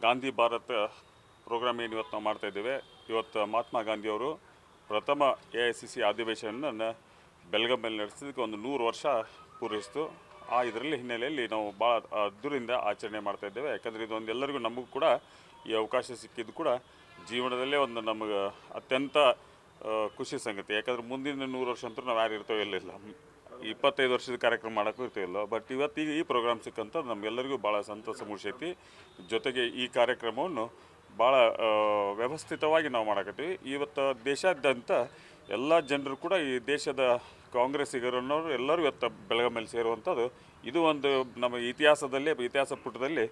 Gandhi Bharat program ಏನು ಇವತ್ತು ನಾವು ಮಾಡ್ತಾಯಿದ್ದೇವೆ. ಇವತ್ತು ಮಹಾತ್ಮ ಗಾಂಧಿಯವರು ಪ್ರಥಮ AICC ಅಧಿವೇಶನವನ್ನು ಬೆಳಗಾವಿಯಲ್ಲಿ ನಡೆಸಿದ್ದಕ್ಕೆ ಒಂದು 100 ವರ್ಷ ಪೂರೈಸಿತು. ಇದರಲ್ಲಿ ಹಿನ್ನೆಲೆಯಲ್ಲಿ ನಾವು ಭಾಳ ಅದ್ದೂರಿಯಿಂದ ಆಚರಣೆ ಮಾಡ್ತಾಯಿದ್ದೇವೆ. ಯಾಕಂದರೆ ಇದೊಂದು ಎಲ್ಲರಿಗೂ ನಮಗೂ ಕೂಡ ಈ ಅವಕಾಶ ಸಿಕ್ಕಿದ್ದು ಕೂಡ ಜೀವನದಲ್ಲೇ ಒಂದು ನಮಗೆ ಅತ್ಯಂತ ಖುಷಿ ಸಂಗತಿ. ಯಾಕಂದರೆ ಮುಂದಿನ 100 ವರ್ಷ ಅಂತೂ ನಾವು ಯಾರು ಇರ್ತೇವೆ ಇಲ್ಲ 25 ವರ್ಷದ ಕಾರ್ಯಕ್ರಮ ಮಾಡೋಕ್ಕೂ ಇರ್ತೀವಿಲ್ಲ. ಬಟ್ ಇವತ್ತಿಗೆ ಈ ಪ್ರೋಗ್ರಾಮ್ ಸಿಕ್ಕಂತ ನಮಗೆಲ್ಲರಿಗೂ ಭಾಳ ಸಂತಸ ಮೂಡಿಸೈತಿ. ಜೊತೆಗೆ ಈ ಕಾರ್ಯಕ್ರಮವನ್ನು ಭಾಳ ವ್ಯವಸ್ಥಿತವಾಗಿ ನಾವು ಮಾಡಕತ್ತೀವಿ. ಇವತ್ತು ದೇಶಾದ್ಯಂತ ಎಲ್ಲ ಜನರು ಕೂಡ ಈ ದೇಶದ ಕಾಂಗ್ರೆಸ್ಸಿಗರನ್ನವರು ಎಲ್ಲರೂ ಇವತ್ತು ಬೆಳಗಾವಿಯಲ್ಲಿ ಸೇರುವಂಥದ್ದು ಇದು ಒಂದು ನಮ್ಮ ಇತಿಹಾಸ ಪುಟದಲ್ಲಿ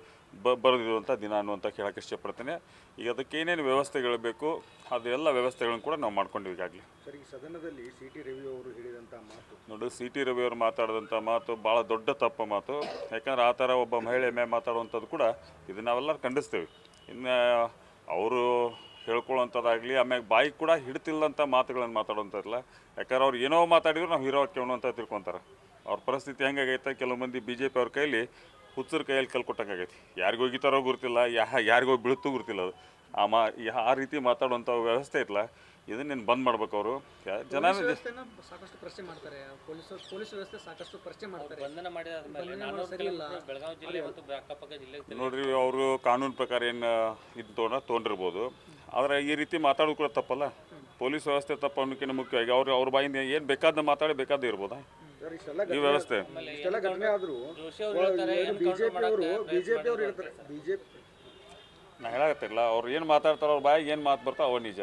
ಬರೆದಿರುವಂಥ ದಿನ ಅನ್ನುವಂಥ ಹೇಳೋಕ್ಕೆ ಇಷ್ಟಪಡ್ತೇನೆ. ಈಗ ಅದಕ್ಕೆ ಏನೇನು ವ್ಯವಸ್ಥೆಗಳು ಬೇಕು ಅದೆಲ್ಲ ವ್ಯವಸ್ಥೆಗಳನ್ನು ಕೂಡ ನಾವು ಮಾಡ್ಕೊಂಡಿವಿ ಈಗಾಗಲೇ. ಸರ್, ಈ ಸದನದಲ್ಲಿ CT ರವಿ ಅವರು ಹೇಳಿದಂಥ ಮಾತು ನೋಡಿ, CT ರವಿ ಅವರು ಮಾತಾಡಿದಂಥ ಮಾತು ಭಾಳ ದೊಡ್ಡ ತಪ್ಪು ಮಾತು. ಯಾಕಂದ್ರೆ ಆ ಥರ ಒಬ್ಬ ಮಹಿಳೆ ಮೇಲೆ ಮಾತಾಡುವಂಥದ್ದು ಕೂಡ ಇದನ್ನು ನಾವೆಲ್ಲರೂ ಖಂಡಿಸ್ತೇವೆ. ಇನ್ನು ಅವರು ಹೇಳ್ಕೊಳ್ಳೋವಂಥದ್ದಾಗಲಿ ಆಮ್ಯಾಗ ಬಾಯಿ ಕೂಡ ಹಿಡ್ತಿಲ್ಲಂಥ ಮಾತುಗಳನ್ನು ಮಾತಾಡುವಂಥದ್ದಿಲ್ಲ. ಯಾಕಂದ್ರೆ ಅವ್ರು ಏನೋ ಮಾತಾಡಿದ್ರು ನಾವು ಹೀರೋ ಕೇಳೋವಂಥ ತಿಳ್ಕೊತಾರೆ. ಅವ್ರ ಪರಿಸ್ಥಿತಿ ಹೆಂಗಾಗೈತೆ, ಕೆಲವು ಮಂದಿ BJP ಅವ್ರ ಕೈಲಿ ಹುಚ್ಚರ ಕೈಯಲ್ಲಿ ಕಲ್ಕೊಟ್ಟಂಗಾಗೈತಿ. ಯಾರಿಗೂ ಹೋಗಿತಾರೋ ಗುರ್ತಿಲ್ಲ, ಯಾರಿಗೋ ಬೀಳುತ್ತೂ ಗುರ್ತಿಲ್ಲ. ಅದು ಆ ರೀತಿ ಮಾತಾಡುವಂಥ ವ್ಯವಸ್ಥೆ ಐತಲ್ಲ, ಇದನ್ನೇನು ಬಂದ್ ಮಾಡ್ಬೇಕು ಅವರು. ಜನ ಸಾಕಷ್ಟು ಪ್ರಶ್ನೆ ಮಾಡ್ತಾರೆ. ಪೊಲೀಸ್ ವ್ಯವಸ್ಥೆ ಸಾಕಷ್ಟು ಪ್ರಶ್ನೆ ಮಾಡ್ತಾರೆ. ಬಂಧನ ಮಾಡಿದಾದ್ಮೇಲೆ ಬೆಳಗಾವಿ ಜಿಲ್ಲೆ ಮತ್ತು ಅಕ್ಕಪಕ್ಕ ಜಿಲ್ಲೆ ನೋಡ್ರಿ, ಅವರು ಕಾನೂನು ಪ್ರಕಾರ ಏನು ಇದು ತೊಗೊಂಡಿರ್ಬೋದು. ಆದರೆ ಈ ರೀತಿ ಮಾತಾಡೋದು ಕೂಡ ತಪ್ಪಲ್ಲ. ಪೊಲೀಸ್ ವ್ಯವಸ್ಥೆ ತಪ್ಪು ಅನ್ನೋಕ್ಕಿಂತ ಮುಖ್ಯವಾಗಿ ಅವ್ರ ಬಾಯಿಂದ ಏನು ಬೇಕಾದ ಮಾತಾಡಿ ಬೇಕಾದ ಇರ್ಬೋದಾ ಈ ವ್ಯವಸ್ಥೆ. ಇಷ್ಟೆಲ್ಲ ಘಟನೆ ಆದರೂ ಬಿಜೆಪಿ ಅವರು ಹೇಳ್ತಾರೆ. ನಾ ಹೇಳಾಕತ್ತಿರಲ್ಲ, ಅವ್ರು ಏನು ಮಾತಾಡ್ತಾರೋ ಅವ್ರ ಬಾಯಿಗೆ ಏನು ಮಾತು ಬರ್ತಾವೆ ಅವ ನಿಜ.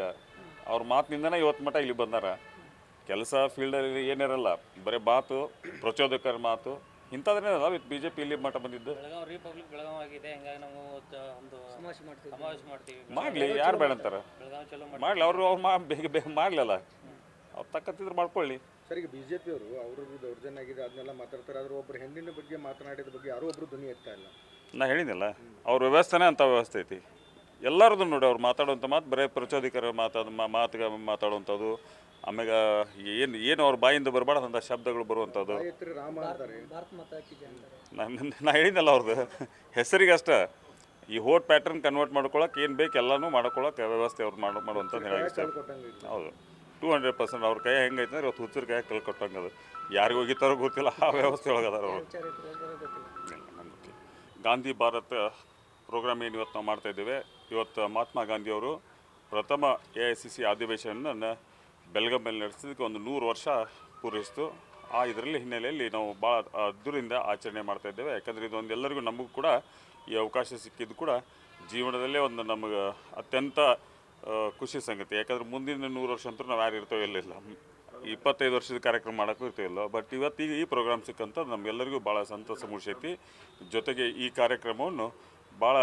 ಅವ್ರ ಮಾತಿನಿಂದನೇ ಇವತ್ತು ಮಟ್ಟ ಇಲ್ಲಿ ಬಂದಾರ. ಕೆಲಸ ಫೀಲ್ಡಲ್ಲಿ ಏನಿರಲ್ಲ, ಬರೀ ಮಾತು, ಪ್ರಚೋದಕರ ಮಾತು ಇಂಥದ್ರೇನಲ್ಲ ಇವತ್ತು BJP ಇಲ್ಲಿ ಮಟ್ಟ ಬಂದಿದ್ದು. ಬೆಳಗಾವಿ ರಿಪಬ್ಲಿಕ್ ಬೆಳಗಾವಿ ಆಗಿದೆ. ಹಿಂಗಾಗಿ ನಾವು ಒಂದು ಸಮಾವೇಶ ಮಾಡ್ತೀವಿ. ಮಾಡಲಿ, ಯಾರು ಬೇಡ ಅಂತಾರೆ, ಬೆಳಗಾವಿ ಚಲೋ ಮಾಡಲಿ. ಅವ್ರು ಬೇಗ ಮಾಡಲಿಲ್ಲ, ಅವ್ರು ತಕ್ಕತ್ತಿದ್ರು ಮಾಡ್ಕೊಳ್ಳಿ. ಸರ್, ಈಗ BJP ಅವರು ಅವ್ರದ್ದು ದೌರ್ಜನ್ಯ ಆಗಿದೆ ಅದನ್ನೆಲ್ಲ ಮಾತಾಡ್ತಾರೆ. ಆದ್ರೆ ಒಬ್ಬರು ಹೆಣ್ಣಿನ ಬಗ್ಗೆ ಮಾತನಾಡಿದ ಬಗ್ಗೆ ಯಾರೋ ಒಬ್ರು ಧ್ವನಿ ಎತ್ತಾ ಇಲ್ಲ. ನಾ ಹೇಳಿದ್ನಲ್ಲ, ಅವ್ರ ವ್ಯವಸ್ಥೆನೇ ಅಂಥ ವ್ಯವಸ್ಥೆ ಐತಿ. ಎಲ್ಲರದ್ದು ನೋಡಿ, ಅವ್ರು ಮಾತಾಡುವಂಥ ಮಾತು ಬರೀ ಪ್ರಚೋದಕರ ಮಾತಾಡುವಂಥದ್ದು. ಆಮ್ಯಾಗ ಏನು ಅವ್ರ ಬಾಯಿಂದ ಬರಬಾರ್ದಂಥ ಶಬ್ದಗಳು ಬರುವಂಥದ್ದು. ನಾ ಹೇಳಿದ್ನಲ್ಲ, ಅವ್ರದ್ದು ಹೆಸರಿಗೆ ಅಷ್ಟೇ. ಈ ಹೋಟ್ ಪ್ಯಾಟರ್ನ್ ಕನ್ವರ್ಟ್ ಮಾಡ್ಕೊಳಕ್ಕೆ ಏನು ಬೇಕು ಎಲ್ಲನೂ ಮಾಡ್ಕೊಳಕ್ಕೆ ವ್ಯವಸ್ಥೆ ಅವ್ರು ಮಾಡುವಂಥದ್ದು ಹೇಳಕ್ಕೆ ಇಷ್ಟ. ಹೌದು, 200% ಅವ್ರ ಕೈ ಹೆಂಗೈತೆ ಅಂದ್ರೆ ಇವತ್ತು ಹುಚ್ಚರ ಕೈ ಕಲ್ಕೊಟ್ಟಂಗೆ. ಅದು ಯಾರಿಗೂ ಹೋಗಿತಾರೋ ಗೊತ್ತಿಲ್ಲ, ಆ ವ್ಯವಸ್ಥೆ ಒಳಗದಾರ ಅವರು. ಗಾಂಧಿ ಭಾರತ್ ಪ್ರೋಗ್ರಾಮ್ ಏನು ಇವತ್ತು ನಾವು ಮಾಡ್ತಾಯಿದ್ದೇವೆ. ಇವತ್ತು ಮಹಾತ್ಮ ಗಾಂಧಿಯವರು ಪ್ರಥಮ AICC ಅಧಿವೇಶನವನ್ನು ಬೆಳಗಾವಿಯಲ್ಲಿ ನಡೆಸಿದ್ದಕ್ಕೆ ಒಂದು 100 ವರ್ಷ ಪೂರೈಸಿತು. ಇದರಲ್ಲಿ ಹಿನ್ನೆಲೆಯಲ್ಲಿ ನಾವು ಭಾಳ ಅದ್ದೂರಿಯಿಂದ ಆಚರಣೆ ಮಾಡ್ತಾಯಿದ್ದೇವೆ. ಯಾಕಂದರೆ ಇದೊಂದು ಎಲ್ಲರಿಗೂ ನಮಗೂ ಕೂಡ ಈ ಅವಕಾಶ ಸಿಕ್ಕಿದ್ದು ಕೂಡ ಜೀವನದಲ್ಲೇ ಒಂದು ನಮಗೆ ಅತ್ಯಂತ ಖುಷಿ ಸಂಗತಿ. ಯಾಕಂದರೆ ಮುಂದಿನ 100 ವರ್ಷ ಅಂತೂ ನಾವು ಯಾರು ಇರ್ತೇವೆ ಇಲ್ಲ 25 ವರ್ಷದ ಕಾರ್ಯಕ್ರಮ ಮಾಡೋಕ್ಕೂ ಇರ್ತೀವಿಲ್ಲ. ಬಟ್ ಇವತ್ತಿಗೆ ಈ ಪ್ರೋಗ್ರಾಮ್ ಸಿಕ್ಕಂತ ನಮಗೆಲ್ಲರಿಗೂ ಭಾಳ ಸಂತಸ ಮೂಡಿಸೈತಿ. ಜೊತೆಗೆ ಈ ಕಾರ್ಯಕ್ರಮವನ್ನು ಭಾಳ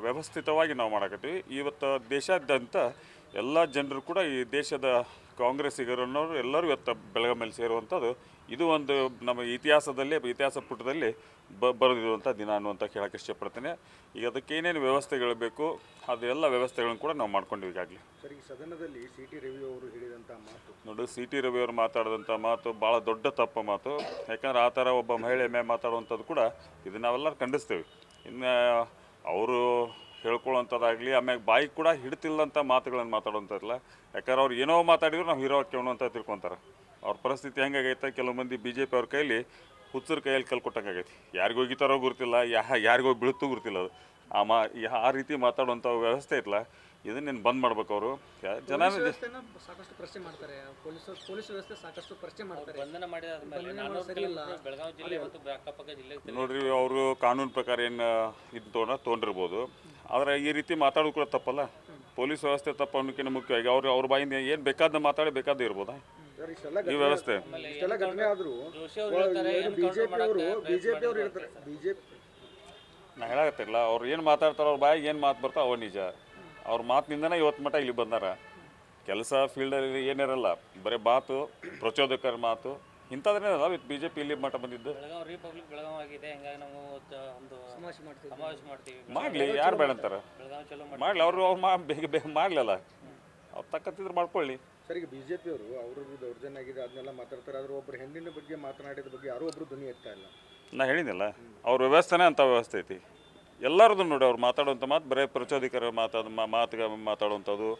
ವ್ಯವಸ್ಥಿತವಾಗಿ ನಾವು ಮಾಡಕತ್ತೀವಿ. ಇವತ್ತು ದೇಶಾದ್ಯಂತ ಎಲ್ಲ ಜನರು ಕೂಡ ಈ ದೇಶದ ಕಾಂಗ್ರೆಸ್ಸಿಗರನ್ನವರು ಎಲ್ಲರೂ ಇವತ್ತು ಬೆಳಗಾವಿಯಲ್ಲಿ ಸೇರುವಂಥದ್ದು ಇದು ಒಂದು ನಮ್ಮ ಇತಿಹಾಸ ಪುಟದಲ್ಲಿ ಬರೆದಿರುವಂಥ ದಿನ ಅನ್ನುವಂಥ ಹೇಳೋಕ್ಕೆ ಇಷ್ಟಪಡ್ತೇನೆ. ಈಗ ಅದಕ್ಕೆ ಏನೇನು ವ್ಯವಸ್ಥೆಗಳು ಬೇಕು ಅದೆಲ್ಲ ವ್ಯವಸ್ಥೆಗಳನ್ನು ಕೂಡ ನಾವು ಮಾಡ್ಕೊಂಡಿವಿ ಈಗಾಗಲೇ. ಸರ್, ಈ ಸದನದಲ್ಲಿ CT ರವಿ ಅವರು ಹೇಳಿದಂಥ ಮಾತು ನೋಡಿ, CT ರವಿ ಅವರು ಮಾತಾಡಿದಂಥ ಮಾತು ಭಾಳ ದೊಡ್ಡ ತಪ್ಪು ಮಾತು. ಯಾಕಂದ್ರೆ ಆ ಥರ ಒಬ್ಬ ಮಹಿಳೆ ಮೇಲೆ ಮಾತಾಡುವಂಥದ್ದು ಕೂಡ ಇದನ್ನು ನಾವೆಲ್ಲರೂ ಖಂಡಿಸ್ತೇವೆ. ಇನ್ನು ಅವರು ಹೇಳ್ಕೊಳ್ಳೋವಂಥದ್ದಾಗಲಿ ಆಮ್ಯಾಗ ಬಾಯಿ ಕೂಡ ಹಿಡ್ತಿಲ್ಲಂಥ ಮಾತುಗಳನ್ನು ಮಾತಾಡುವಂಥದ್ದಿಲ್ಲ. ಯಾಕಂದ್ರೆ ಅವ್ರು ಏನೋ ಮಾತಾಡಿದ್ರು ನಾವು ಹೀರೋ ಕೇಳೋವಂಥ ತಿಳ್ಕೊತಾರೆ. ಅವ್ರ ಪರಿಸ್ಥಿತಿ ಹೆಂಗಾಗೈತೆ, ಕೆಲವು ಮಂದಿ BJP ಅವ್ರ ಕೈಲಿ ಹುಚ್ಚರ ಕೈಯಲ್ಲಿ ಕಲ್ಕೊಟ್ಟಂಗಾಗೈತಿ. ಯಾರಿಗೂ ಹೋಗಿತಾರೋ ಗುರ್ತಿಲ್ಲ, ಯಾರಿಗೋ ಬೀಳುತ್ತೂ ಗುರ್ತಿಲ್ಲ. ಅದು ಆ ರೀತಿ ಮಾತಾಡುವಂಥ ವ್ಯವಸ್ಥೆ ಐತಲ್ಲ, ಇದನ್ನೇನು ಬಂದ್ ಮಾಡ್ಬೇಕು ಅವರು. ಜನ ಸಾಕಷ್ಟು ಪ್ರಶ್ನೆ ಮಾಡ್ತಾರೆ. ಪೊಲೀಸ್ ವ್ಯವಸ್ಥೆ ಸಾಕಷ್ಟು ಪ್ರಶ್ನೆ ಮಾಡ್ತಾರೆ. ಬಂಧನ ಮಾಡಿದಾದ್ಮೇಲೆ ಬೆಳಗಾವಿ ಜಿಲ್ಲೆ ಮತ್ತು ಅಕ್ಕಪಕ್ಕ ಜಿಲ್ಲೆ ನೋಡ್ರಿ, ಅವರು ಕಾನೂನು ಪ್ರಕಾರ ಏನು ಇದು ತೊಗೊಂಡಿರ್ಬೋದು. ಆದರೆ ಈ ರೀತಿ ಮಾತಾಡೋದು ಕೂಡ ತಪ್ಪಲ್ಲ. ಪೊಲೀಸ್ ವ್ಯವಸ್ಥೆ ತಪ್ಪು ಅನ್ನೋಕ್ಕಿಂತ ಮುಖ್ಯವಾಗಿ ಅವ್ರ ಬಾಯಿಂದ ಏನು ಬೇಕಾದ ಮಾತಾಡಿ ಬೇಕಾದ ಇರ್ಬೋದಾ ಈ ವ್ಯವಸ್ಥೆ. ಇಷ್ಟೆಲ್ಲ ಘಟನೆ ಆದರೂ ಬಿಜೆಪಿ ಅವರು ಹೇಳ್ತಾರೆ. ನಾ ಹೇಳಾಕತ್ತಿರಲ್ಲ, ಅವ್ರು ಏನು ಮಾತಾಡ್ತಾರೋ ಅವ್ರ ಬಾಯಿಗೆ ಏನು ಮಾತು ಬರ್ತಾವೆ ಅವ ನಿಜ. ಅವ್ರ ಮಾತಿನಿಂದನೇ ಇವತ್ತು ಮಟ್ಟ ಇಲ್ಲಿ ಬಂದಾರ. ಕೆಲಸ ಫೀಲ್ಡಲ್ಲಿ ಏನಿರಲ್ಲ, ಬರೀ ಮಾತು, ಪ್ರಚೋದಕರ ಮಾತು ಇಂಥದ್ರೇನಲ್ಲ ಇವತ್ತು BJP ಇಲ್ಲಿ ಮಟ್ಟ ಬಂದಿದ್ದು. ಬೆಳಗಾವಿ ರಿಪಬ್ಲಿಕ್ ಬೆಳಗಾವಿ ಆಗಿದೆ. ಹಿಂಗಾಗಿ ನಾವು ಒಂದು ಸಮಾವೇಶ ಮಾಡ್ತೀವಿ. ಮಾಡಲಿ, ಯಾರು ಬೇಡ ಅಂತಾರೆ, ಬೆಳಗಾವಿ ಚಲೋ ಮಾಡಲಿ. ಅವ್ರು ಬೇಗ ಮಾಡಲಿಲ್ಲ, ಅವ್ರು ತಕ್ಕತ್ತಿದ್ರು ಮಾಡ್ಕೊಳ್ಳಿ. ಸರ್, ಈಗ BJP ಅವರು ಅವ್ರದ್ದು ದೌರ್ಜನ್ಯ ಆಗಿದೆ ಅದನ್ನೆಲ್ಲ ಮಾತಾಡ್ತಾರೆ. ಆದ್ರೆ ಒಬ್ಬರು ಹೆಣ್ಣಿನ ಬಗ್ಗೆ ಮಾತನಾಡಿದ ಬಗ್ಗೆ ಯಾರೋ ಒಬ್ರು ಧ್ವನಿ ಎತ್ತಾ ಇಲ್ಲ. ನಾ ಹೇಳಿದ್ನಲ್ಲ, ಅವ್ರ ವ್ಯವಸ್ಥೆನೇ ಅಂಥ ವ್ಯವಸ್ಥೆ ಐತಿ. ಎಲ್ಲರದು ನೋಡಿ ಅವ್ರು ಮಾತಾಡುವಂಥ ಮಾತು ಬರೀ ಪ್ರಚೋದಕರ ಮಾತಾಡುವಂಥದ್ದು,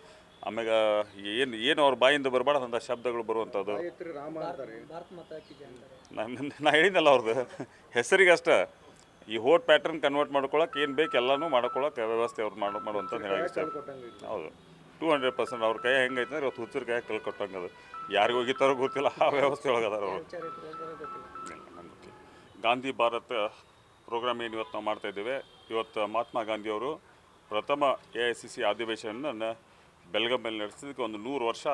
ಆಮ್ಯಾಗ ಏನು ಅವ್ರ ಬಾಯಿಂದ ಬರಬಾರ್ದಂಥ ಶಬ್ದಗಳು ಬರುವಂಥದ್ದು. ಗಾಯತ್ರಿ ರಾಮ ಅಂತಾರೆ. ಭಾರತ ಮಾತಾ ಕಿ ಜೈ ಅಂತಾರೆ. ನಾ ಹೇಳಿದ್ನಲ್ಲ ಅವ್ರದ್ದು ಹೆಸರಿಗಷ್ಟೇ ಈ ಹೋಟ್ ಪ್ಯಾಟರ್ನ್ ಕನ್ವರ್ಟ್ ಮಾಡ್ಕೊಳಕ್ಕೆ ಏನು ಬೇಕು ಎಲ್ಲನೂ ಮಾಡ್ಕೊಳಕ್ಕೆ ವ್ಯವಸ್ಥೆ ಅವ್ರು ಮಾಡುವಂಥದ್ದು ಹೇಳಕ್ಕೆ ಕೊಟ್ಟಂಗೆ ಇಲ್ಲ. ಹೌದು 200% ಅವ್ರ ಕೈ ಹೆಂಗೈತೆ ಅಂದ್ರೆ ಇವತ್ತು ಹುಚ್ಚರ ಕೈ ಕಲ್ ಕೊಟ್ಟಂಗದು. ಯಾರಿಗೆ ಹೋಗಿತ್ತಾರೋ ಗೊತ್ತಿಲ್ಲ, ಆ ವ್ಯವಸ್ಥೆ ಒಳಗದಾರ ಅವರು. ವಿಚಾರ ಇತ್ತು, ಗೊತ್ತಿಲ್ಲ. ನಂಗೆ ಗೊತ್ತಿಲ್ಲ. ಗಾಂಧಿ ಭಾರತ್ ಪ್ರೋಗ್ರಾಮ್ ಏನು ಇವತ್ತು ನಾವು ಮಾಡ್ತಾಯಿದ್ದೇವೆ. ಇವತ್ತು ಮಹಾತ್ಮ ಗಾಂಧಿಯವರು ಪ್ರಥಮ AICC ಅಧಿವೇಶನವನ್ನು ಬೆಳಗಾವಿಯಲ್ಲಿ ನಡೆಸಿದ್ದಕ್ಕೆ ಒಂದು 100 ವರ್ಷ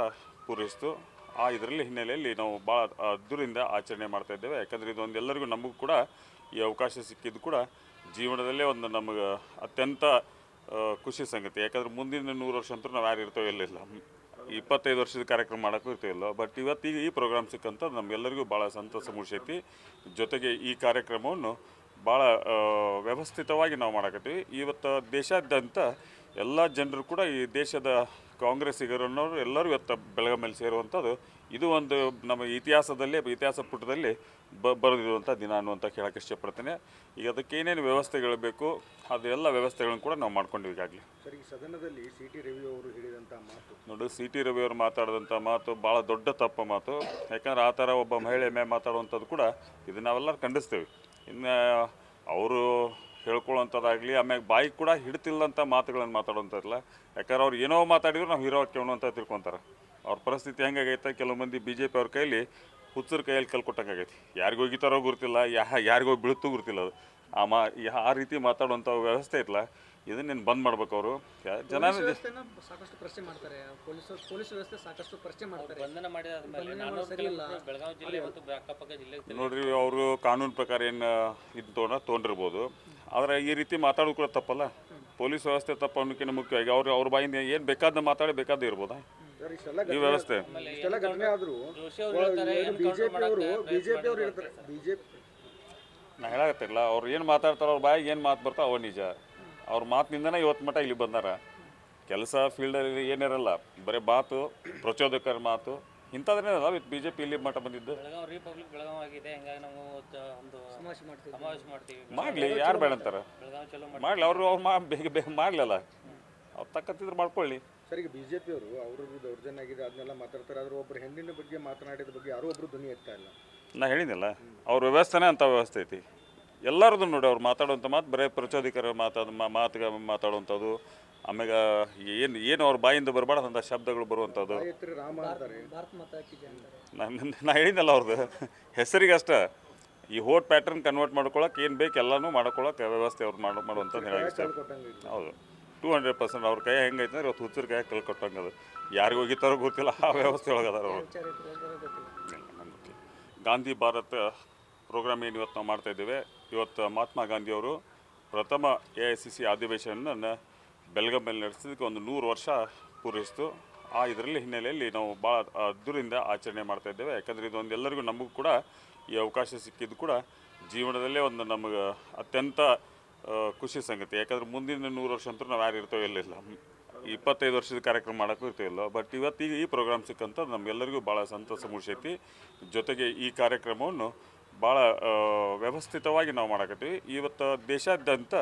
ಪೂರೈಸಿತು. ಇದರಲ್ಲಿ ಹಿನ್ನೆಲೆಯಲ್ಲಿ ನಾವು ಭಾಳ ಅದ್ದೂರಿಂದ ಆಚರಣೆ ಮಾಡ್ತಾಯಿದ್ದೇವೆ. ಯಾಕಂದರೆ ಇದೊಂದು ಎಲ್ಲರಿಗೂ ನಮಗೂ ಕೂಡ ಈ ಅವಕಾಶ ಸಿಕ್ಕಿದ್ದು ಕೂಡ ಜೀವನದಲ್ಲೇ ಒಂದು ನಮಗೆ ಅತ್ಯಂತ ಖುಷಿ ಸಂಗತಿ. ಯಾಕಂದರೆ ಮುಂದಿನ 100 ವರ್ಷ ಅಂತೂ ನಾವು ಯಾರು ಇರ್ತೇವೆ ಇಲ್ಲ 25 ವರ್ಷದ ಕಾರ್ಯಕ್ರಮ ಮಾಡೋಕ್ಕೂ ಇರ್ತೀವಿಲ್ಲ. ಬಟ್ ಇವತ್ತಿಗೆ ಈ ಪ್ರೋಗ್ರಾಮ್ ಸಿಕ್ಕಂತ ನಮಗೆಲ್ಲರಿಗೂ ಭಾಳ ಸಂತಸ ಮೂಡಿಸೈತಿ. ಜೊತೆಗೆ ಈ ಕಾರ್ಯಕ್ರಮವನ್ನು ಭಾಳ ವ್ಯವಸ್ಥಿತವಾಗಿ ನಾವು ಮಾಡಕತ್ತೀವಿ. ಇವತ್ತು ದೇಶಾದ್ಯಂತ ಎಲ್ಲ ಜನರು ಕೂಡ ಈ ದೇಶದ ಕಾಂಗ್ರೆಸ್ಸಿಗರನ್ನವರು ಎಲ್ಲರೂ ಇವತ್ತು ಬೆಳಗಾವಿಯಲ್ಲಿ ಸೇರುವಂಥದ್ದು ಇದು ಒಂದು ನಮ್ಮ ಇತಿಹಾಸ ಪುಟದಲ್ಲಿ ಬರೆದಿರುವಂಥ ದಿನ ಅನ್ನುವಂಥ ಹೇಳೋಕ್ಕೆ ಇಷ್ಟಪಡ್ತೇನೆ. ಈಗ ಅದಕ್ಕೆ ಏನೇನು ವ್ಯವಸ್ಥೆಗಳು ಬೇಕು ಅದೆಲ್ಲ ವ್ಯವಸ್ಥೆಗಳನ್ನು ಕೂಡ ನಾವು ಮಾಡ್ಕೊಂಡಿವಿ ಈಗಾಗಲೇ. ಸರ್, ಈ ಸದನದಲ್ಲಿ CT ರವಿ ಅವರು ಹೇಳಿದಂಥ ಮಾತು ನೋಡಿ, CT ರವಿ ಅವರು ಮಾತಾಡಿದಂಥ ಮಾತು ಭಾಳ ದೊಡ್ಡ ತಪ್ಪು ಮಾತು. ಯಾಕಂದ್ರೆ ಆ ಥರ ಒಬ್ಬ ಮಹಿಳೆ ಮೇಲೆ ಮಾತಾಡುವಂಥದ್ದು ಕೂಡ ಇದು ನಾವೆಲ್ಲರೂ ಖಂಡಿಸ್ತೀವಿ. ಇನ್ನು ಅವರು ಹೇಳ್ಕೊಳ್ಳೋವಂಥದ್ದಾಗಲಿ ಆಮ್ಯಾಗ ಬಾಯಿಗೆ ಕೂಡ ಹಿಡ್ತಿಲ್ಲಂಥ ಮಾತುಗಳನ್ನು ಮಾತಾಡುವಂಥದ್ದಿಲ್ಲ. ಯಾಕಂದ್ರೆ ಅವ್ರು ಏನೋ ಮಾತಾಡಿದ್ರು ನಾವು ಹೀರೋ ಹಾಕ್ಯವನು ಅಂತ ತಿಳ್ಕೊತಾರೆ. ಅವ್ರ ಪರಿಸ್ಥಿತಿ ಹೆಂಗಾಗೈತೆ, ಕೆಲವು ಮಂದಿ BJP ಅವ್ರ ಕೈಲಿ ಹುಚ್ಚರ ಕೈಯಲ್ಲಿ ಕಲ್ ಕೊಟ್ಟಂಗಾಗೈತಿ. ಯಾರಿಗೂ ಹೋಗಿತಾರೋ ಗುರ್ತಿಲ್ಲ, ಯಾರಿಗೋ ಬೀಳುತ್ತೂ ಗುರ್ತಿಲ್ಲ. ಅದು ಆ ರೀತಿ ಮಾತಾಡುವಂಥ ವ್ಯವಸ್ಥೆ ಐತಲ್ಲ, ಇದನ್ನೇನು ಬಂದ್ ಮಾಡ್ಬೇಕು ಅವರು. ಜನ ವ್ಯವಸ್ಥೆನ ಸಾಕಷ್ಟು ಪ್ರಶ್ನೆ ಮಾಡ್ತಾರೆ. ಪೊಲೀಸ್ ವ್ಯವಸ್ಥೆ ಸಾಕಷ್ಟು ಪ್ರಶ್ನೆ ಮಾಡ್ತಾರೆ. ಬಂಧನ ಮಾಡಿದಾದ್ಮೇಲೆ ಬೆಳಗಾವಿ ಜಿಲ್ಲೆ ಮತ್ತು ಅಕ್ಕಪಕ್ಕ ಜಿಲ್ಲೆ ನೋಡ್ರಿ, ಅವರು ಕಾನೂನು ಪ್ರಕಾರ ಏನು ಇದು ತೊಗೊಂಡಿರ್ಬೋದು. ಆದರೆ ಈ ರೀತಿ ಮಾತಾಡೋದು ಕೂಡ ತಪ್ಪಲ್ಲ. ಪೊಲೀಸ್ ವ್ಯವಸ್ಥೆ ತಪ್ಪು ಅನ್ನೋಕ್ಕಿಂತ ಮುಖ್ಯವಾಗಿ ಅವ್ರ ಬಾಯಿಂದ ಏನು ಬೇಕಾದ ಮಾತಾಡಿ ಬೇಕಾದ ಇರ್ಬೋದಾ ಈ ವ್ಯವಸ್ಥೆ. ಇಷ್ಟೆಲ್ಲ ಘಟನೆ ಆದರೂ ಬಿಜೆಪಿ ಅವರು ಹೇಳ್ತಾರೆ. ನಾ ಹೇಳಾಕತ್ತಿರಲ್ಲ, ಅವ್ರು ಏನು ಮಾತಾಡ್ತಾರೋ ಅವ್ರ ಬಾಯಿಗೆ ಏನು ಮಾತು ಬರ್ತಾವ ಅವ ನಿಜ. ಅವ್ರ ಮಾತಿನಿಂದನೇ ಇವತ್ತು ಮಟ್ಟ ಇಲ್ಲಿ ಬಂದಾರ. ಕೆಲಸ ಫೀಲ್ಡಲ್ಲಿ ಏನಿರಲ್ಲ, ಬರೀ ಮಾತು, ಪ್ರಚೋದಕರ ಮಾತು ಇಂಥದ್ರೇ ಅದಾವ. BJP ಇಲ್ಲಿ ಮಟ್ಟ ಬಂದಿದ್ದು. ಬೆಳಗಾವಿ ರಿಪಬ್ಲಿಕ್ ಬೆಳಗಾವಿ ಆಗಿದೆ. ಹಿಂಗಾಗಿ ನಾವು ಒಂದು ಸಮಾವೇಶ ಮಾಡ್ತೀವಿ. ಮಾಡಲಿ, ಯಾರು ಬೇಡ ಅಂತಾರೆ. ಬೆಳಗಾವಿ ಚಲೋ ಮಾಡಲಿ, ಬೇಗ ಮಾಡಲಿಲ್ಲ. ಅವ್ರು ತಕ್ಕತ್ತಿದ್ರು ಮಾಡ್ಕೊಳ್ಳಿ. ಸರ್, ಈಗ ಬಿಜೆಪಿ ಅವರು ಅವ್ರ ದೌರ್ಜನ್ಯ ಆಗಿದೆ ಅದನ್ನೆಲ್ಲ ಮಾತಾಡ್ತಾರೆ. ಆದ್ರೆ ಒಬ್ಬರು ಹೆಣ್ಣಿನ ಬಗ್ಗೆ ಮಾತನಾಡಿದ ಬಗ್ಗೆ ಯಾರೋ ಒಬ್ರು ಧ್ವನಿ ಎತ್ತಾ ಇಲ್ಲ. ನಾ ಹೇಳಿದ್ನಲ್ಲ, ಅವ್ರ ವ್ಯವಸ್ಥೆನೇ ಅಂಥ ವ್ಯವಸ್ಥೆ ಐತಿ. ಎಲ್ಲರದು ನೋಡಿ ಅವ್ರು ಮಾತಾಡುವಂಥ ಮಾತು ಬರೀ ಪ್ರಚೋದಕರ ಮಾತಾಡುವಂಥದ್ದು, ಆಮ್ಯಾಗ ಏನು ಅವ್ರ ಬಾಯಿಂದ ಬರಬಾರ್ದಂಥ ಶಬ್ದಗಳು ಬರುವಂಥದ್ದು. ಗಾಯತ್ರಿ ರಾಮ ಅಂತಾರೆ. ಭಾರತ ಮಾತಾ ಕಿ ಜೈ ಅಂತಾರೆ. ನಾ ಹೇಳಿದ್ನಲ್ಲ ಅವ್ರದ್ದು ಹೆಸರಿಗಷ್ಟೇ ಈ ಹೋಟ್ ಪ್ಯಾಟರ್ನ್ ಕನ್ವರ್ಟ್ ಮಾಡ್ಕೊಳಕ್ಕೆ ಏನು ಬೇಕು ಎಲ್ಲನೂ ಮಾಡ್ಕೊಳಕ್ಕೆ ವ್ಯವಸ್ಥೆ ಅವ್ರು ಮಾಡುವಂಥದ್ದು ಹೇಳಕ್ಕೆ ಇಷ್ಟ. ಕೊಟ್ಟಂಗೆ ಇಲ್ಲ. ಹೌದು 200% ಅವ್ರ ಕೈ ಹೆಂಗೈತೆ ಅಂದ್ರೆ ಇವತ್ತು ಹುಚ್ಚರ ಕೈ ಕಲ್ ಕೊಟ್ಟಂಗದು. ಯಾರಿಗೆ ಹೋಗಿತ್ತಾರೋ ಗೊತ್ತಿಲ್ಲ, ಆ ವ್ಯವಸ್ಥೆ ಒಳಗದಾರ ಅವರು. ವಿಚಾರ ಇತ್ತು, ಗೊತ್ತಿಲ್ಲ. ನಂಗೆ ಗೊತ್ತಿಲ್ಲ. ಗಾಂಧಿ ಭಾರತ್ ಪ್ರೋಗ್ರಾಮ್ ಏನು ಇವತ್ತು ನಾವು ಮಾಡ್ತಾಯಿದ್ದೇವೆ. ಇವತ್ತು ಮಹಾತ್ಮ ಗಾಂಧಿಯವರು ಪ್ರಥಮ AICC ಅಧಿವೇಶನವನ್ನು ಬೆಳಗಾವಿಯಲ್ಲಿ ನಡೆಸಿದ್ದಕ್ಕೆ ಒಂದು 100 ವರ್ಷ ಪೂರೈಸಿತು. ಇದರಲ್ಲಿ ಹಿನ್ನೆಲೆಯಲ್ಲಿ ನಾವು ಭಾಳ ಅದ್ದೂರಿಂದ ಆಚರಣೆ ಮಾಡ್ತಾಯಿದ್ದೇವೆ. ಯಾಕಂದರೆ ಇದೊಂದು ಎಲ್ಲರಿಗೂ ನಮಗೂ ಕೂಡ ಈ ಅವಕಾಶ ಸಿಕ್ಕಿದ್ದು ಕೂಡ ಜೀವನದಲ್ಲೇ ಒಂದು ನಮಗೆ ಅತ್ಯಂತ ಖುಷಿ ಸಂಗತಿ. ಯಾಕಂದರೆ ಮುಂದಿನ 100 ವರ್ಷ ಅಂತೂ ನಾವು ಯಾರು ಇರ್ತೇವೆ ಇಲ್ಲ 25 ವರ್ಷದ ಕಾರ್ಯಕ್ರಮ ಮಾಡೋಕ್ಕೂ ಇರ್ತೀವಿಲ್ಲ. ಬಟ್ ಇವತ್ತಿಗೆ ಈ ಪ್ರೋಗ್ರಾಮ್ ಸಿಕ್ಕಂತ ನಮಗೆಲ್ಲರಿಗೂ ಭಾಳ ಸಂತಸ ಮೂಡಿಸೈತಿ. ಜೊತೆಗೆ ಈ ಕಾರ್ಯಕ್ರಮವನ್ನು ಭಾಳ ವ್ಯವಸ್ಥಿತವಾಗಿ ನಾವು ಮಾಡಕತ್ತೀವಿ. ಇವತ್ತು ದೇಶಾದ್ಯಂತ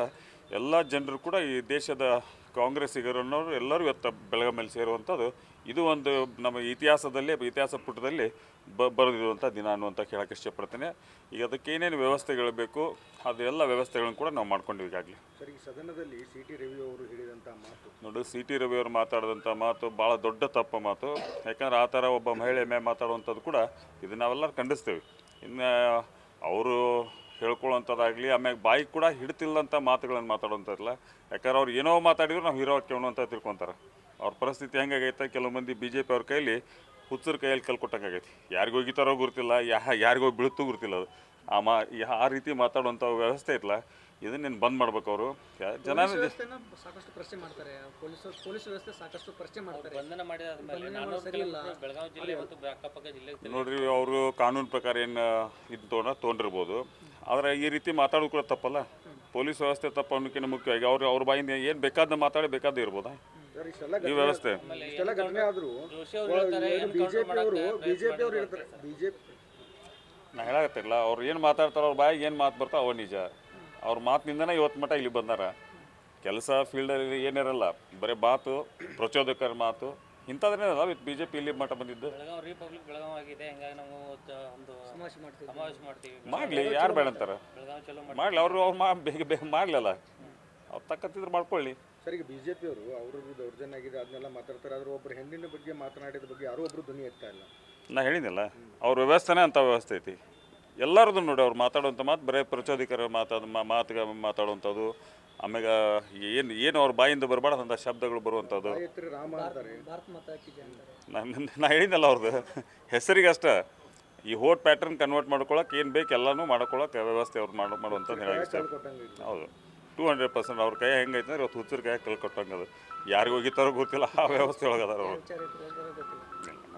ಎಲ್ಲ ಜನರು ಕೂಡ ಈ ದೇಶದ ಕಾಂಗ್ರೆಸ್ಸಿಗರನ್ನವರು ಎಲ್ಲರೂ ಇವತ್ತು ಬೆಳಗಾವಿಯಲ್ಲಿ ಸೇರುವಂಥದ್ದು ಇದು ಒಂದು ನಮ್ಮ ಇತಿಹಾಸ ಪುಟದಲ್ಲಿ ಬರೆದಿರುವಂಥ ದಿನ ಅನ್ನುವಂಥ ಹೇಳೋಕ್ಕೆ ಇಷ್ಟಪಡ್ತೇನೆ. ಈಗ ಅದಕ್ಕೆ ಏನೇನು ವ್ಯವಸ್ಥೆಗಳು ಬೇಕು ಅದೆಲ್ಲ ವ್ಯವಸ್ಥೆಗಳನ್ನು ಕೂಡ ನಾವು ಮಾಡ್ಕೊಂಡಿವಿ ಈಗಾಗಲೇ. ಸರ್, ಈ ಸದನದಲ್ಲಿ CT ರವಿ ಅವರು ಹೇಳಿದಂಥ ಮಾತು ನೋಡಿ, CT ರವಿ ಅವರು ಮಾತಾಡಿದಂಥ ಮಾತು ಭಾಳ ದೊಡ್ಡ ತಪ್ಪು ಮಾತು. ಯಾಕಂದ್ರೆ ಆ ಥರ ಒಬ್ಬ ಮಹಿಳೆ ಮೇಲೆ ಮಾತಾಡುವಂಥದ್ದು ಕೂಡ ಇದು ನಾವೆಲ್ಲರೂ ಖಂಡಿಸ್ತೀವಿ. ಇನ್ನು ಅವರು ಹೇಳ್ಕೊಳ್ಳೋವಂಥದ್ದಾಗಲಿ ಆಮ್ಯಾಗ ಬಾಯಿಗೆ ಕೂಡ ಹಿಡ್ತಿಲ್ಲಂಥ ಮಾತುಗಳನ್ನು ಮಾತಾಡುವಂಥದ್ದಿಲ್ಲ. ಯಾಕಂದ್ರೆ ಅವ್ರು ಏನೋ ಮಾತಾಡಿದ್ರು ನಾವು ಹೀರೋ ಹಾಕ್ಯವನು ಅಂತ ತಿಳ್ಕೊತಾರೆ. ಅವ್ರ ಪರಿಸ್ಥಿತಿ ಹೆಂಗಾಗೈತೆ, ಕೆಲವು ಮಂದಿ BJP ಅವ್ರ ಕೈಲಿ ಹುಚ್ಚರ ಕೈಯಲ್ಲಿ ಕಲ್ ಕೊಟ್ಟಂಗಾಗೈತಿ. ಯಾರಿಗೂ ಹೋಗಿತಾರೋ ಗುರ್ತಿಲ್ಲ, ಯಾರಿಗೋ ಬೀಳುತ್ತೂ ಗುರ್ತಿಲ್ಲ. ಅದು ಆ ರೀತಿ ಮಾತಾಡುವಂಥ ವ್ಯವಸ್ಥೆ ಐತಲ್ಲ, ಇದನ್ನೇನು ಬಂದ್ ಮಾಡ್ಬೇಕು ಅವರು. ಜನ ವ್ಯವಸ್ಥೆನ ಸಾಕಷ್ಟು ಪ್ರಶ್ನೆ ಮಾಡ್ತಾರೆ. ಪೊಲೀಸ್ ವ್ಯವಸ್ಥೆ ಸಾಕಷ್ಟು ಪ್ರಶ್ನೆ ಮಾಡ್ತಾರೆ. ಬಂಧನ ಮಾಡಿದಾದ್ಮೇಲೆ ಬೆಳಗಾವಿ ಜಿಲ್ಲೆ ಮತ್ತು ಅಕ್ಕಪಕ್ಕ ಜಿಲ್ಲೆ ನೋಡ್ರಿ, ಅವರು ಕಾನೂನು ಪ್ರಕಾರ ಏನು ಇದು ತೊಗೊಂಡಿರ್ಬೋದು. ಆದರೆ ಈ ರೀತಿ ಮಾತಾಡೋದು ಕೂಡ ತಪ್ಪಲ್ಲ. ಪೊಲೀಸ್ ವ್ಯವಸ್ಥೆ ತಪ್ಪು ಅನ್ನೋಕ್ಕಿಂತ ಮುಖ್ಯವಾಗಿ ಅವ್ರ ಬಾಯಿಂದ ಏನು ಬೇಕಾದ ಮಾತಾಡಿ ಬೇಕಾದ ಇರ್ಬೋದಾ ಈ ವ್ಯವಸ್ಥೆ. ಇಷ್ಟೆಲ್ಲ ಘಟನೆ ಆದರೂ ಬಿಜೆಪಿ ಅವರು ಹೇಳ್ತಾರೆ. ನಾ ಹೇಳಾಕತ್ತಿರಲ್ಲ, ಅವ್ರು ಏನು ಮಾತಾಡ್ತಾರೋ ಅವ್ರ ಬಾಯಿಗೆ ಏನು ಮಾತು ಬರ್ತಾವ ಅವ ನಿಜ. ಅವ್ರ ಮಾತಿನಿಂದನೇ ಇವತ್ತು ಮಟ್ಟ ಇಲ್ಲಿ ಬಂದಾರ. ಕೆಲಸ ಫೀಲ್ಡಲ್ಲಿ ಏನಿರಲ್ಲ, ಬರೀ ಮಾತು, ಪ್ರಚೋದಕರ ಮಾತು ಇಂಥದ್ರೇ ಅಲ್ಲ ಬಿ ಜೆ ಪಿ ಇಲ್ಲಿ ಮಟ್ಟ ಬಂದಿದ್ದು. ಬೆಳಗಾವಿ ರಿಪಬ್ಲಿಕ್ ಬೆಳಗಾವಿ ಆಗಿದೆ, ಹಿಂಗಾಗಿ ನಾವು ಒಂದು ಸಮಾವೇಶ ಮಾಡ್ತೀವಿ. ಸಮಾವೇಶ ಮಾಡ್ತೀವಿ. ಮಾಡಲಿ, ಯಾರು ಬೇಡ ಅಂತಾರೆ, ಬೆಳಗಾವಿ ಚಲೋ ಮಾಡಲಿ. ಅವ್ರು ಬೇಗ ಬೇಗ ಮಾಡಲಿಲ್ಲ, ಅವ್ರು ತಕ್ಕಂತಿದ್ರೆ ಮಾಡ್ಕೊಳ್ಳಿ. ಸರ್, ಈಗ ಬಿಜೆಪಿ ಅವರು ಅವ್ರದ್ದು ದೌರ್ಜನ್ಯ ಆಗಿದೆ ಅದನ್ನೆಲ್ಲ ಮಾತಾಡ್ತಾರೆ, ಆದ್ರೆ ಒಬ್ಬರು ಹೆಣ್ಣಿನ ಬಗ್ಗೆ ಮಾತನಾಡಿದ ಬಗ್ಗೆ ಯಾರೋ ಒಬ್ರು ಧ್ವನಿ ಎತ್ತಾ ಇಲ್ಲ. ನಾ ಹೇಳಿದ್ನಲ್ಲ, ಅವ್ರ ವ್ಯವಸ್ಥೆನೇ ಅಂಥ ವ್ಯವಸ್ಥೆ ಐತಿ. ಎಲ್ಲರದ್ದು ನೋಡಿ ಅವ್ರು ಮಾತಾಡುವಂಥ ಮಾತು ಬರೀ ಪ್ರಚೋದಕರ ಮಾತಿಗೆ ಮಾತಾಡುವಂಥದ್ದು. ಆಮ್ಯಾಗ ಏನು ಅವ್ರ ಬಾಯಿಂದ ಬರಬಾರ್ದಂಥ ಶಬ್ದಗಳು ಬರುವಂಥದ್ದು. ಗಾಯತ್ರಿ ರಾಮ ಅಂತಾರೆ. ಭಾರತ ಮಾತಾ ಕಿ ಜೈ ಅಂತಾರೆ. ನಾ ಹೇಳಿದ್ನಲ್ಲ, ಅವ್ರದ್ದು ಹೆಸರಿಗೆ ಅಷ್ಟೇ. ಈ ಹೋಟ್ ಪ್ಯಾಟರ್ನ್ ಕನ್ವರ್ಟ್ ಮಾಡ್ಕೊಳಕ್ಕೆ ಏನು ಬೇಕು ಎಲ್ಲನೂ ಮಾಡ್ಕೊಳಕ್ಕೆ ವ್ಯವಸ್ಥೆ ಅವ್ರು ಮಾಡುವಂಥದ್ದು ಹೇಳಕ್ಕೆ ಇಷ್ಟ. ಕೊಟ್ಟಂಗೆ ಹೌದು, 200% ಅವ್ರ ಕೈ ಹೆಂಗೈತೆ ಅಂದ್ರೆ ಇವತ್ತು ಹುಚ್ಚರ ಕೈ ಕಳ್ಕೊಟ್ಟಂಗೆ ಅದು. ಯಾರಿಗೆ ಹೋಗಿತ್ತಾರೋ ಗೊತ್ತಿಲ್ಲ, ಆ ವ್ಯವಸ್ಥೆ ಒಳಗದಾರ ಅವರು. ವಿಚಾರ ಇತ್ತು, ಗೊತ್ತಿಲ್ಲ.